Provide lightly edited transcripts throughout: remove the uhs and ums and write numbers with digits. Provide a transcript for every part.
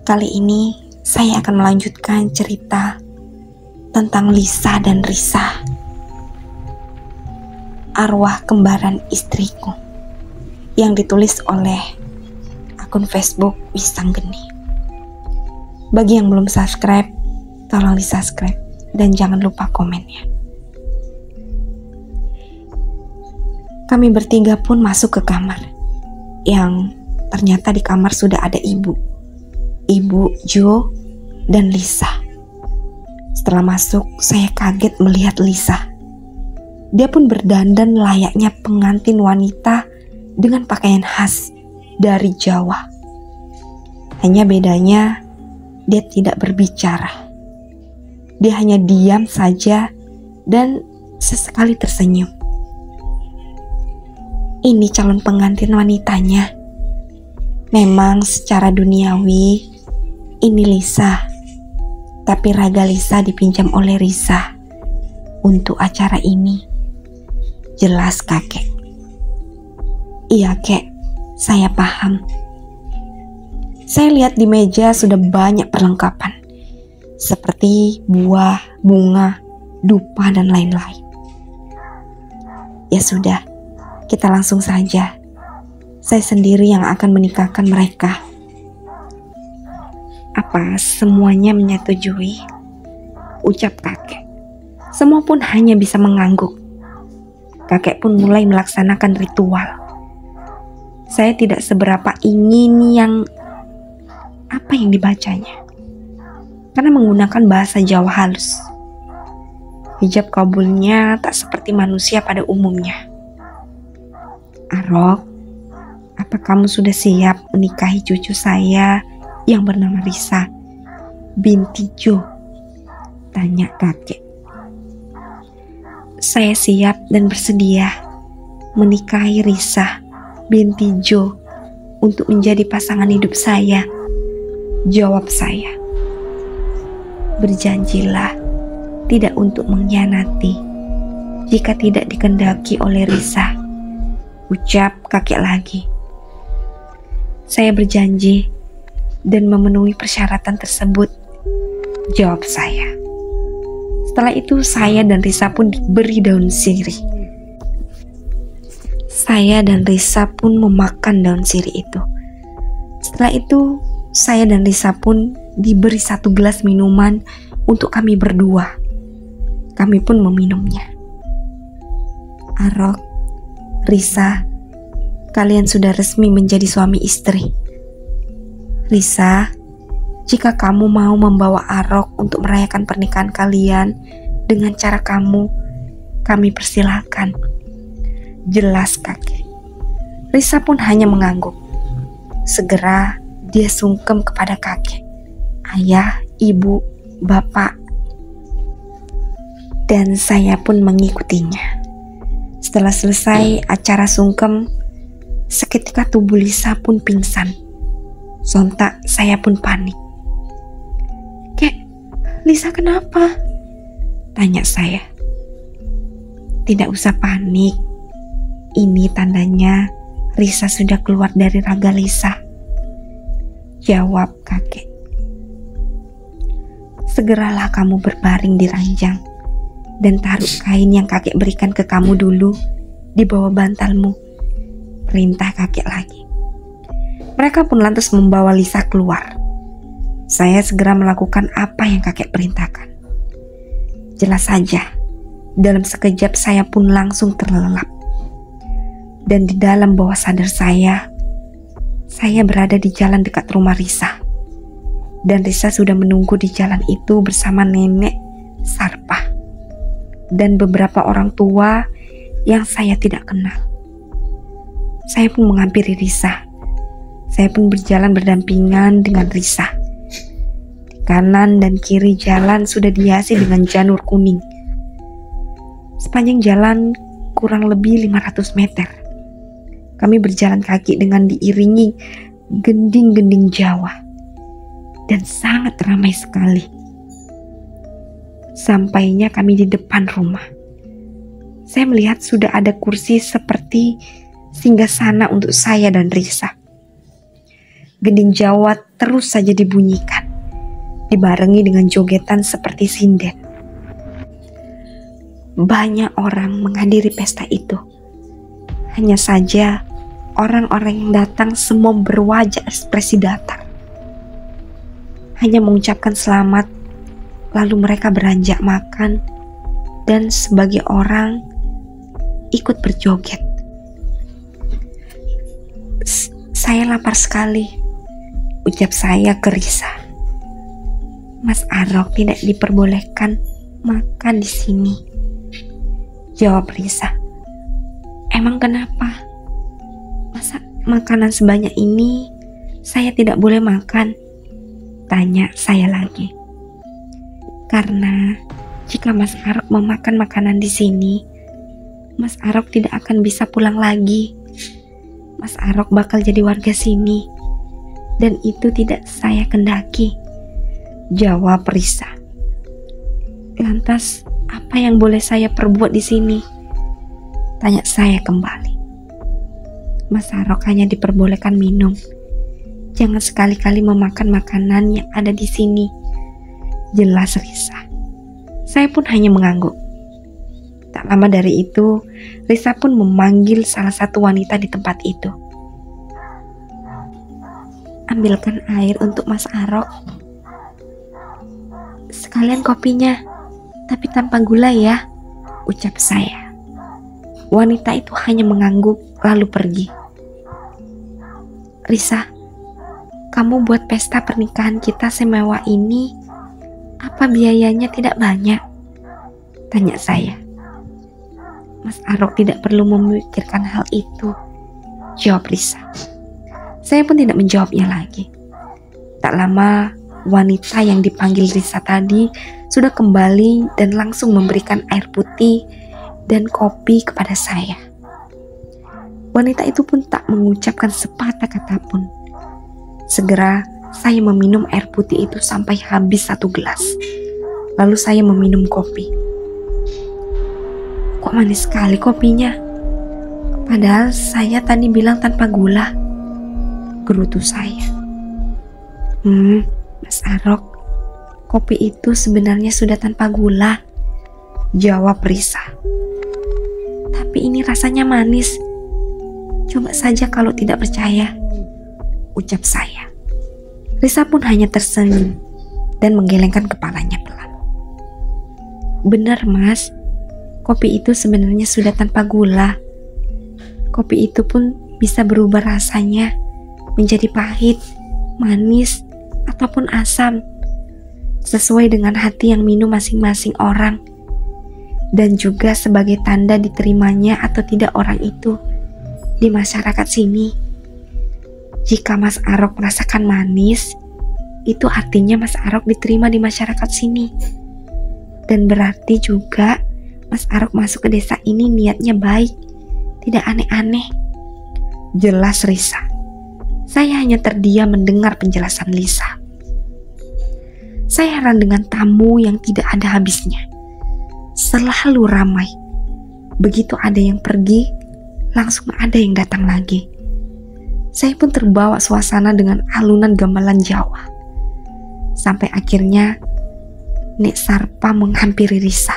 Kali ini saya akan melanjutkan cerita tentang Lisa dan Risa, arwah kembaran istriku, yang ditulis oleh akun Facebook Wisanggeni. Bagi yang belum subscribe, tolong di subscribe dan jangan lupa komennya. Kami bertiga pun masuk ke kamar, yang ternyata di kamar sudah ada Ibu Jo dan Lisa. Setelah masuk, saya kaget melihat Lisa. Dia pun berdandan layaknya pengantin wanita dengan pakaian khas dari Jawa. Hanya bedanya, dia tidak berbicara. Dia hanya diam saja dan sesekali tersenyum. Ini calon pengantin wanitanya. Memang secara duniawi ini Lisa, tapi raga Lisa dipinjam oleh Risa untuk acara ini. Jelas kakek. Iya kek, saya paham. Saya lihat di meja sudah banyak perlengkapan, seperti buah, bunga, dupa, dan lain-lain. Ya sudah, kita langsung saja. Saya sendiri yang akan menikahkan mereka. Apa semuanya menyetujui? Ucap kakek. Semua pun hanya bisa mengangguk. Kakek pun mulai melaksanakan ritual. Saya tidak seberapa ingin apa yang dibacanya, karena menggunakan bahasa Jawa halus. Hijab kabulnya tak seperti manusia pada umumnya. Arok, apa kamu sudah siap menikahi cucu saya yang bernama Risa binti Jo? Tanya kakek. Saya siap dan bersedia menikahi Risa binti Jo untuk menjadi pasangan hidup saya, jawab saya. Berjanjilah tidak untuk mengkhianati jika tidak dikehendaki oleh Risa, ucap kakek lagi. Saya berjanji dan memenuhi persyaratan tersebut, jawab saya. Setelah itu saya dan Risa pun diberi daun sirih. Saya dan Risa pun memakan daun sirih itu. Setelah itu saya dan Risa pun diberi 1 gelas minuman untuk kami berdua. Kami pun meminumnya. Arok, Risa, kalian sudah resmi menjadi suami istri. Risa, jika kamu mau membawa Arok untuk merayakan pernikahan kalian dengan cara kamu, kami persilahkan. Jelas kakek. Risa pun hanya mengangguk. Segera dia sungkem kepada kakek. Ayah, ibu, bapak. Dan saya pun mengikutinya. Setelah selesai acara sungkem, seketika tubuh Lisa pun pingsan. Sontak saya pun panik. Kek, Lisa kenapa? Tanya saya. Tidak usah panik. Ini tandanya Risa sudah keluar dari raga Lisa, jawab kakek. Segeralah kamu berbaring di ranjang dan taruh kain yang kakek berikan ke kamu dulu di bawah bantalmu, perintah kakek lagi. Mereka pun lantas membawa Lisa keluar. Saya segera melakukan apa yang kakek perintahkan. Jelas saja, dalam sekejap saya pun langsung terlelap. Dan di dalam bawah sadar saya berada di jalan dekat rumah Risa. Dan Risa sudah menunggu di jalan itu bersama nenek Sarpah dan beberapa orang tua yang saya tidak kenal. Saya pun menghampiri Risa. Saya pun berjalan berdampingan dengan Risa. Di kanan dan kiri jalan sudah dihiasi dengan janur kuning. Sepanjang jalan kurang lebih 500 meter. Kami berjalan kaki dengan diiringi gending-gending Jawa. Dan sangat ramai sekali. Sampainya kami di depan rumah. Saya melihat sudah ada kursi seperti singgasana untuk saya dan Risa. gending Jawa terus saja dibunyikan, dibarengi dengan jogetan seperti sinden. Banyak orang menghadiri pesta itu. Hanya saja orang-orang yang datang semua berwajah ekspresi datar. Hanya mengucapkan selamat, lalu mereka beranjak makan dan sebagai orang ikut berjoget. Saya lapar sekali, ucap saya ke Risa. Mas Arok tidak diperbolehkan makan di sini, jawab Risa. Emang kenapa? Masa makanan sebanyak ini saya tidak boleh makan? Tanya saya lagi. Karena jika Mas Arok memakan makanan di sini, Mas Arok tidak akan bisa pulang lagi. Mas Arok bakal jadi warga sini, dan itu tidak saya kendaki, jawab Risa. Lantas apa yang boleh saya perbuat di sini? Tanya saya kembali. Mas Arok hanya diperbolehkan minum. Jangan sekali-kali memakan makanan yang ada di sini, jelas Risa. Saya pun hanya mengangguk. Tak lama dari itu, Risa pun memanggil salah satu wanita di tempat itu. Ambilkan air untuk Mas Arok. Sekalian kopinya, tapi tanpa gula ya, ucap saya. Wanita itu hanya mengangguk lalu pergi. Risa, kamu buat pesta pernikahan kita semewah ini, apa biayanya tidak banyak? Tanya saya. Mas Arok tidak perlu memikirkan hal itu, jawab Risa. Saya pun tidak menjawabnya lagi. Tak lama, wanita yang dipanggil Risa tadi sudah kembali dan langsung memberikan air putih dan kopi kepada saya. Wanita itu pun tak mengucapkan sepatah kata pun. Segera saya meminum air putih itu sampai habis 1 gelas. Lalu saya meminum kopi. Kok manis sekali kopinya? Padahal saya tadi bilang tanpa gula, gerutu saya. Mas Arok, kopi itu sebenarnya sudah tanpa gula, jawab Risa. Tapi ini rasanya manis. Coba saja kalau tidak percaya, ucap saya. Risa pun hanya tersenyum dan menggelengkan kepalanya pelan. Benar Mas, kopi itu sebenarnya sudah tanpa gula. Kopi itu pun bisa berubah rasanya menjadi pahit, manis, ataupun asam, sesuai dengan hati yang minum masing-masing orang, dan juga sebagai tanda diterimanya atau tidak orang itu di masyarakat sini. Jika Mas Arok merasakan manis, itu artinya Mas Arok diterima di masyarakat sini, dan berarti juga Mas Arok masuk ke desa ini niatnya baik, tidak aneh-aneh, jelas Risa. Saya hanya terdiam mendengar penjelasan Lisa. Saya heran dengan tamu yang tidak ada habisnya. Selalu ramai. Begitu ada yang pergi, langsung ada yang datang lagi. Saya pun terbawa suasana dengan alunan gamelan Jawa. Sampai akhirnya Nek Sarpa menghampiri Risa.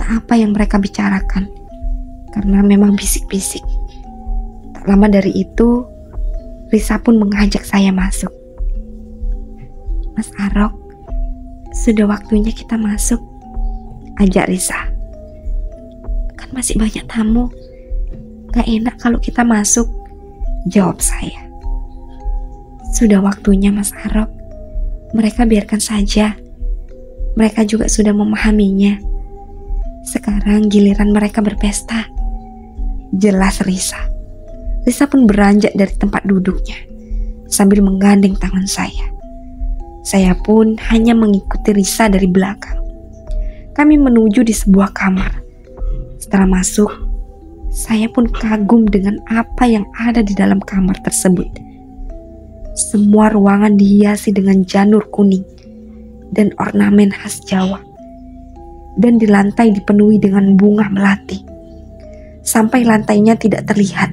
Tak apa yang mereka bicarakan, karena memang bisik-bisik. Tak lama dari itu, Risa pun mengajak saya masuk. Mas Arok, sudah waktunya kita masuk, ajak Risa. Kan masih banyak tamu, gak enak kalau kita masuk, jawab saya. Sudah waktunya Mas Arok, mereka biarkan saja. Mereka juga sudah memahaminya. Sekarang giliran mereka berpesta, jelas Risa. Risa pun beranjak dari tempat duduknya sambil menggandeng tangan saya. Saya pun hanya mengikuti Risa dari belakang. Kami menuju di sebuah kamar. Setelah masuk, saya pun kagum dengan apa yang ada di dalam kamar tersebut. Semua ruangan dihiasi dengan janur kuning dan ornamen khas Jawa. Dan di lantai dipenuhi dengan bunga melati. Sampai lantainya tidak terlihat.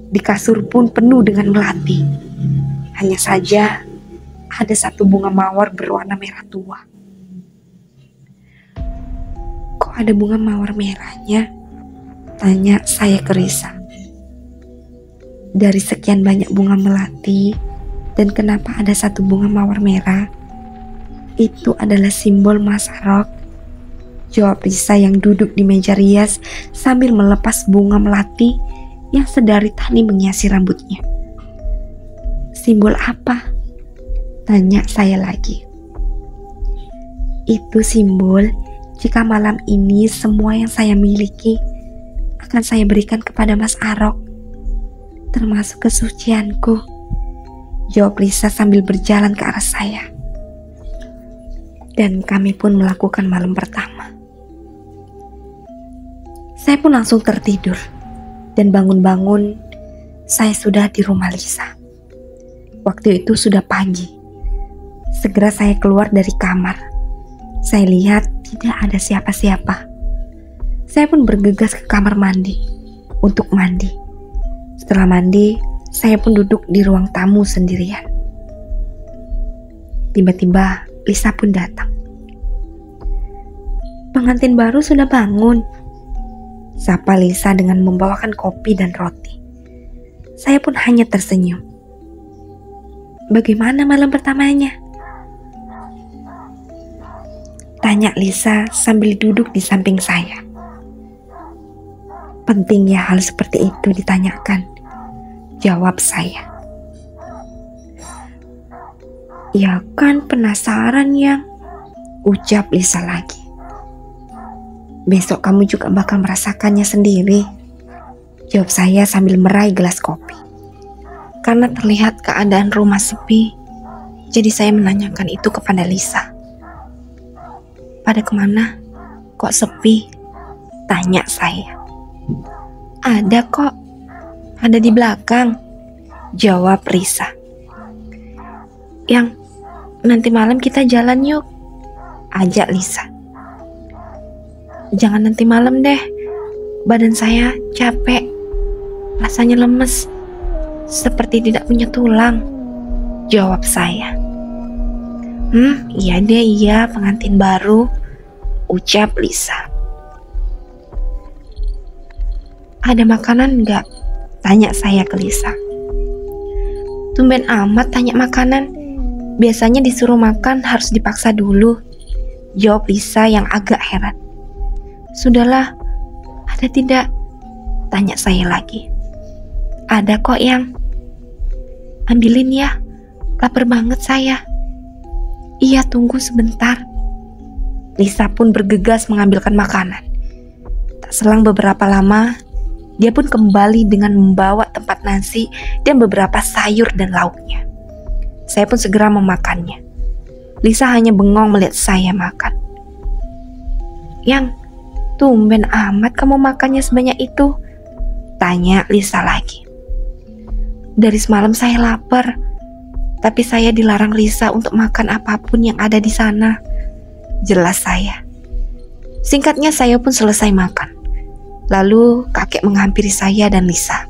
Di kasur pun penuh dengan melati. Hanya saja ada satu bunga mawar berwarna merah tua. Kok ada bunga mawar merahnya? Tanya saya ke Risa. Dari sekian banyak bunga melati, dan kenapa ada satu bunga mawar merah? Itu adalah simbol Mas Arok, jawab Risa yang duduk di meja rias sambil melepas bunga melati yang sedari tadi menghiasi rambutnya. Simbol apa? Tanya saya lagi. Itu simbol jika malam ini semua yang saya miliki akan saya berikan kepada Mas Arok, termasuk kesucianku, jawab Risa sambil berjalan ke arah saya. Dan kami pun melakukan malam pertama. Saya pun langsung tertidur, dan bangun-bangun saya sudah di rumah Lisa. Waktu itu sudah pagi. Segera saya keluar dari kamar. Saya lihat tidak ada siapa-siapa. Saya pun bergegas ke kamar mandi untuk mandi. Setelah mandi, saya pun duduk di ruang tamu sendirian. Tiba-tiba Lisa pun datang. Pengantin baru sudah bangun, sapa Lisa dengan membawakan kopi dan roti. Saya pun hanya tersenyum. Bagaimana malam pertamanya? Tanya Lisa sambil duduk di samping saya. Penting ya hal seperti itu ditanyakan, jawab saya. Ya kan penasaran yang, ucap Lisa lagi. Besok kamu juga bakal merasakannya sendiri, jawab saya sambil meraih gelas kopi. Karena terlihat keadaan rumah sepi, jadi saya menanyakan itu kepada Lisa. Pada kemana? Kok sepi? Tanya saya. Ada kok, ada di belakang, jawab Risa. Yang nanti malam kita jalan yuk, ajak Lisa. Jangan nanti malam deh, badan saya capek, rasanya lemes, seperti tidak punya tulang, jawab saya. Iya deh, iya pengantin baru, ucap Lisa. Ada makanan enggak? Tanya saya ke Lisa. Tumben amat tanya makanan, biasanya disuruh makan harus dipaksa dulu, jawab Lisa yang agak heran. Sudahlah, ada tidak? Tanya saya lagi. Ada kok yang. Ambilin ya, lapar banget saya. Iya, tunggu sebentar. Lisa pun bergegas mengambilkan makanan. Tak selang beberapa lama, dia pun kembali dengan membawa tempat nasi dan beberapa sayur dan lauknya. Saya pun segera memakannya. Lisa hanya bengong melihat saya makan. Yang, tumben amat kamu makannya sebanyak itu, tanya Lisa lagi. Dari semalam saya lapar, tapi saya dilarang Lisa untuk makan apapun yang ada di sana, jelas saya. Singkatnya saya pun selesai makan. Lalu kakek menghampiri saya dan Lisa.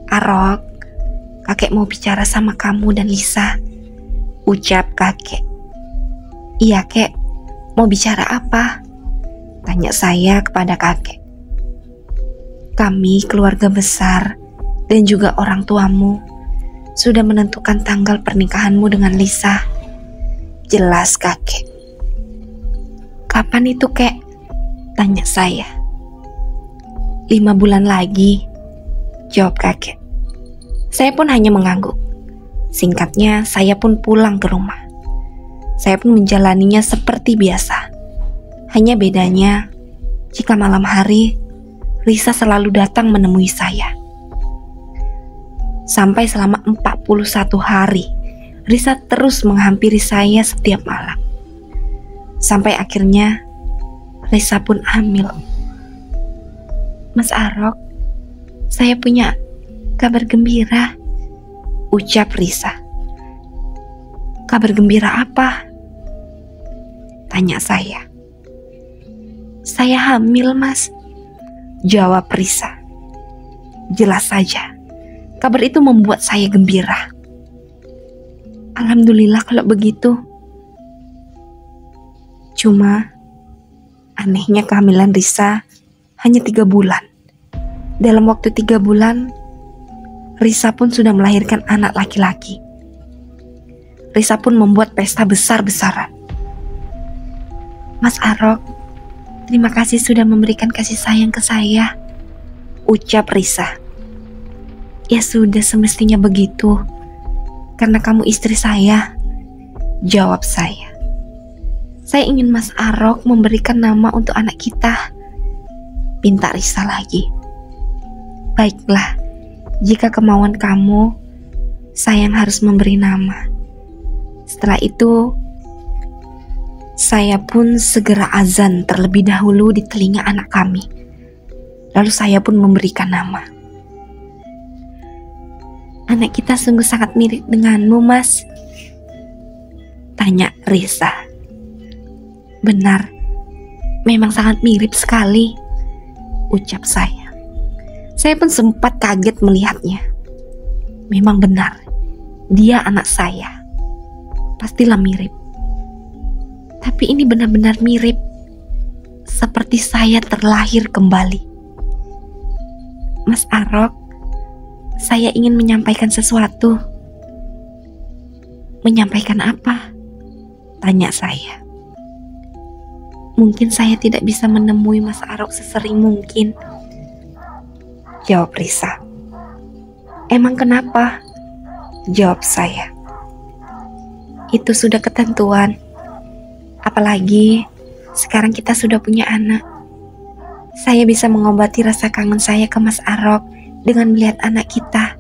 Arok, kakek mau bicara sama kamu dan Lisa, ucap kakek. Iya kek, mau bicara apa? Tanya saya kepada kakek. Kami keluarga besar dan juga orang tuamu sudah menentukan tanggal pernikahanmu dengan Lisa, jelas kakek. Kapan itu kek? Tanya saya. 5 bulan lagi, jawab kakek. Saya pun hanya mengangguk. Singkatnya saya pun pulang ke rumah. Saya pun menjalaninya seperti biasa. Hanya bedanya, jika malam hari, Risa selalu datang menemui saya. Sampai selama 41 hari, Risa terus menghampiri saya setiap malam. Sampai akhirnya, Risa pun hamil. Mas Arok, saya punya kabar gembira, ucap Risa. Kabar gembira apa? Tanya saya. Saya hamil, Mas, jawab Risa. Jelas saja, kabar itu membuat saya gembira. Alhamdulillah kalau begitu. Cuma anehnya kehamilan Risa hanya 3 bulan. Dalam waktu 3 bulan, Risa pun sudah melahirkan anak laki-laki. Risa pun membuat pesta besar-besaran. Mas Arok, terima kasih sudah memberikan kasih sayang ke saya, ucap Risa. Ya sudah, semestinya begitu. Karena kamu istri saya, jawab saya. Saya ingin Mas Arok memberikan nama untuk anak kita, pinta Risa lagi. Baiklah, jika kemauan kamu, saya yang harus memberi nama. Setelah itu, saya pun segera azan terlebih dahulu di telinga anak kami. Lalu saya pun memberikan nama. Anak kita sungguh sangat mirip denganmu, Mas, tanya Risa. Benar, memang sangat mirip sekali, ucap saya. Saya pun sempat kaget melihatnya. Memang benar, dia anak saya. Pastilah mirip. Tapi ini benar-benar mirip, seperti saya terlahir kembali. Mas Arok, saya ingin menyampaikan sesuatu. Menyampaikan apa? Tanya saya. Mungkin saya tidak bisa menemui Mas Arok sesering mungkin, jawab Risa. Emang kenapa? Jawab saya. Itu sudah ketentuan. Apalagi sekarang kita sudah punya anak. Saya bisa mengobati rasa kangen saya ke Mas Arok dengan melihat anak kita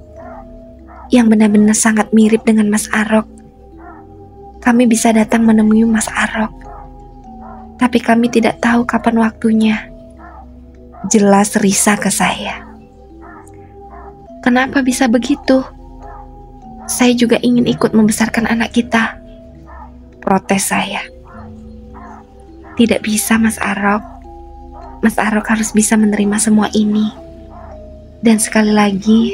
yang benar-benar sangat mirip dengan Mas Arok. Kami bisa datang menemui Mas Arok, tapi kami tidak tahu kapan waktunya, jelas Risa ke saya. Kenapa bisa begitu? Saya juga ingin ikut membesarkan anak kita, protes saya. Tidak bisa, Mas Arok. Mas Arok harus bisa menerima semua ini. Dan sekali lagi,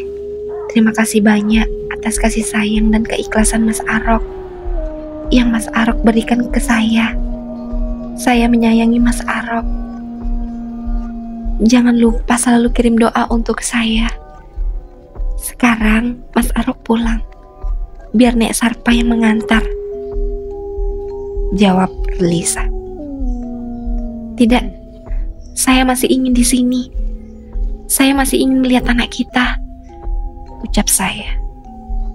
terima kasih banyak atas kasih sayang dan keikhlasan Mas Arok yang Mas Arok berikan ke saya. Saya menyayangi Mas Arok. Jangan lupa selalu kirim doa untuk saya. Sekarang Mas Arok pulang, biar Nek Sarpa yang mengantar, jawab Lisa. Tidak, saya masih ingin di sini. Saya masih ingin melihat anak kita, ucap saya.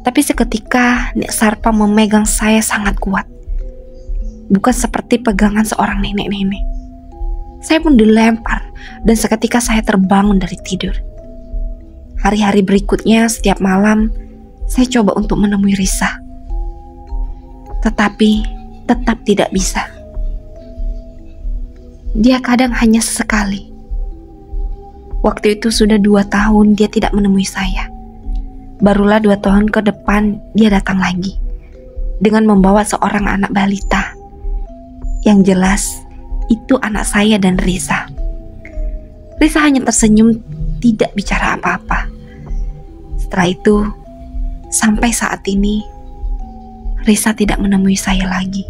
Tapi seketika Nek Sarpa memegang saya sangat kuat. Bukan seperti pegangan seorang nenek-nenek. Saya pun dilempar dan seketika saya terbangun dari tidur. Hari-hari berikutnya setiap malam saya coba untuk menemui Risa. Tetapi tetap tidak bisa. Dia kadang hanya sesekali. Waktu itu sudah 2 tahun dia tidak menemui saya. Barulah 2 tahun ke depan dia datang lagi dengan membawa seorang anak balita. Yang jelas itu anak saya dan Risa. Risa hanya tersenyum, tidak bicara apa-apa. Setelah itu, sampai saat ini Risa tidak menemui saya lagi.